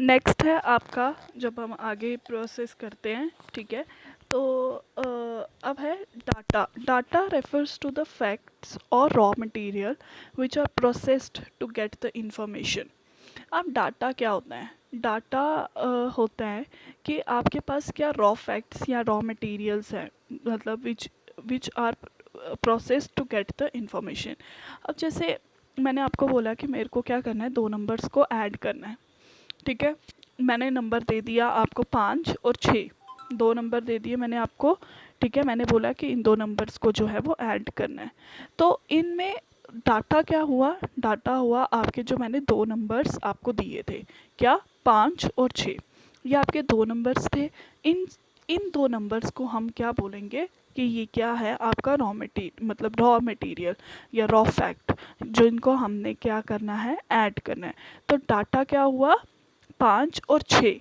Next है आपका, जब हम आगे प्रोसेस करते हैं, ठीक है, तो अब है data. Data refers to the facts और raw material which are processed to get the information. अब डाटा क्या होता है? डाटा होता है कि आपके पास क्या रॉ फैक्ट्स या रॉ मटेरियल्स हैं, मतलब which which are processed to get the information. अब जैसे मैंने आपको बोला कि मेरे को क्या करना है, दो नंबर्स को ऐड करना है, ठीक है। मैंने नंबर दे दिया आपको 5 और 6, दो नंबर दे दिए मैंने आपको, ठीक है। मैंने बोला कि इन दो नंबर्स को जो है वो ऐड करना है। तो इनमें डाटा क्या हुआ? डाटा हुआ आपके, जो मैंने दो नंबर्स आपको दिए थे, क्या, 5 और 6, ये आपके दो नंबर्स थे। इन इन दो नंबर्स को हम क्या बोलेंगे कि ये क्या है, आपका रॉ मटेरियल, मतलब रॉ मटेरियल या रॉ फैक्ट, जो इनको हमने क्या करना है, ऐड करना है। तो डाटा क्या हुआ, 5 और 6,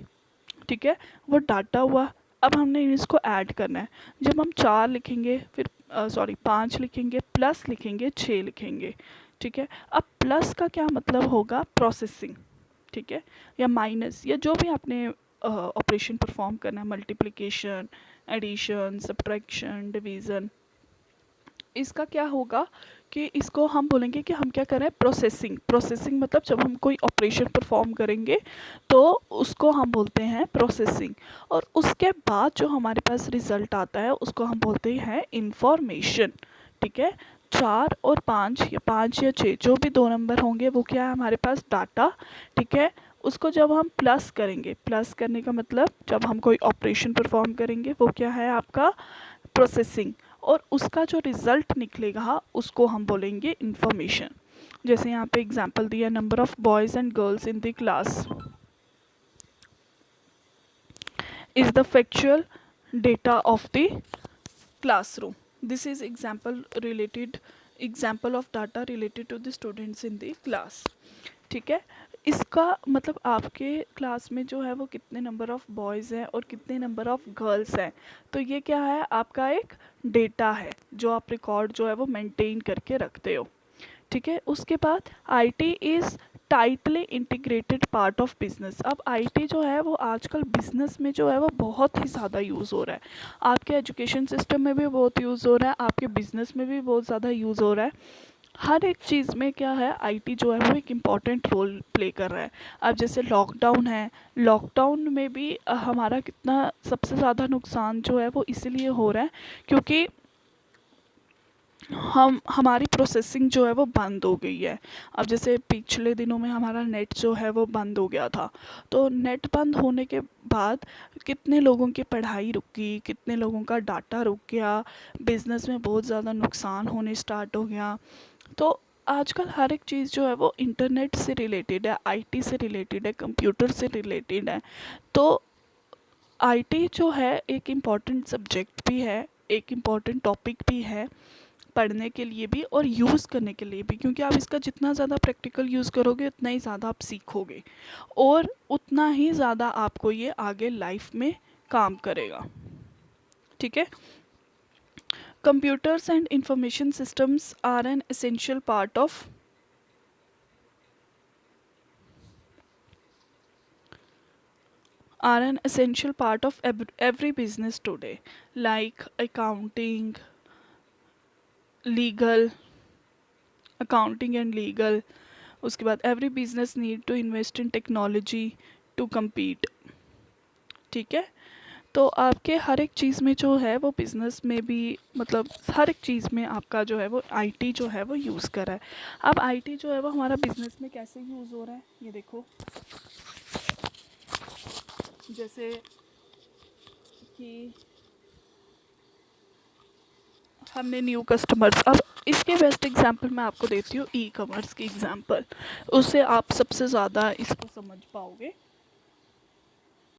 ठीक है, वो डाटा हुआ। अब हमने इसको ऐड करना है। जब हम 4 लिखेंगे, फिर सॉरी 5 लिखेंगे, प्लस लिखेंगे, 6 लिखेंगे, ठीक है। अब प्लस का क्या मतलब होगा, प्रोसेसिंग, ठीक है, या माइनस, या जो भी आपने ऑपरेशन परफॉर्म करना है, मल्टीप्लिकेशन, एडिशन, सब्ट्रैक्शन, डिवीज़न, इसका क्या होगा कि इसको हम बोलेंगे कि हम क्या कर रहे हैं, प्रोसेसिंग। प्रोसेसिंग मतलब जब हम कोई ऑपरेशन परफॉर्म करेंगे तो उसको हम बोलते हैं प्रोसेसिंग। और उसके बाद जो हमारे पास रिज़ल्ट आता है उसको हम बोलते हैं इंफॉर्मेशन, ठीक है। 4 और 5 या 5 या 6 जो भी दो नंबर होंगे वो क्या है हमारे पास, डाटा, ठीक है। उसको जब हम प्लस करेंगे, प्लस करने का मतलब जब हम कोई ऑपरेशन परफॉर्म करेंगे वो क्या है आपका, प्रोसेसिंग। और उसका जो रिज़ल्ट निकलेगा उसको हम बोलेंगे इंफॉर्मेशन। जैसे यहाँ पे एग्जांपल दिया, number of boys and girls in the class is the factual data of the classroom. This is example of data related to the students in the class, ठीक है। इसका मतलब आपके क्लास में जो है वो कितने नंबर ऑफ़ बॉयज़ हैं और कितने नंबर ऑफ़ गर्ल्स हैं, तो ये क्या है, आपका एक डेटा है जो आप रिकॉर्ड जो है वो मेंटेन करके रखते हो, ठीक है। उसके बाद IT is tightly integrated part of business. अब आईटी जो है वो आजकल बिजनेस में जो है वो बहुत ही ज़्यादा यूज़ हो रहा है। आपके एजुकेशन सिस्टम में भी बहुत यूज़ हो रहा है, आपके बिजनेस में भी बहुत ज़्यादा यूज़ हो रहा है। हर एक चीज़ में क्या है, आईटी जो है वो एक इम्पॉर्टेंट रोल प्ले कर रहा है। अब जैसे लॉकडाउन है, लॉकडाउन में भी हमारा कितना सबसे ज़्यादा नुकसान जो है वो इसीलिए हो रहा है क्योंकि हमारी प्रोसेसिंग जो है वो बंद हो गई है। अब जैसे पिछले दिनों में हमारा नेट जो है वो बंद हो गया था, तो नेट बंद होने के बाद कितने लोगों की पढ़ाई रुकी, कितने लोगों का डाटा रुक गया, बिज़नेस में बहुत ज़्यादा नुकसान होने स्टार्ट हो गया। तो आजकल हर एक चीज़ जो है वो इंटरनेट से रिलेटेड है, आईटी से रिलेटेड है, कंप्यूटर से रिलेटेड है। तो आईटी जो है एक इम्पॉर्टेंट सब्जेक्ट भी है, एक इम्पॉर्टेंट टॉपिक भी है पढ़ने के लिए भी और यूज़ करने के लिए भी, क्योंकि आप इसका जितना ज़्यादा प्रैक्टिकल यूज़ करोगे उतना ही ज़्यादा आप सीखोगे और उतना ही ज़्यादा आपको ये आगे लाइफ में काम करेगा, ठीक है। Computers and information systems are an essential part of every business today, like accounting, legal, accounting and legal. उसके बाद every business need to invest in technology to compete, ठीक है। तो आपके हर एक चीज़ में जो है वो बिज़नेस में भी, मतलब हर एक चीज़ में आपका जो है वो आईटी जो है वो यूज़ कर रहा है। अब आईटी जो है वो हमारा बिज़नेस में कैसे यूज़ हो रहा है, ये देखो। जैसे कि हमने न्यू कस्टमर्स, अब इसके बेस्ट एग्जांपल मैं आपको देती हूँ ई कॉमर्स की एग्जांपल, उससे आप सबसे ज़्यादा इसको समझ पाओगे।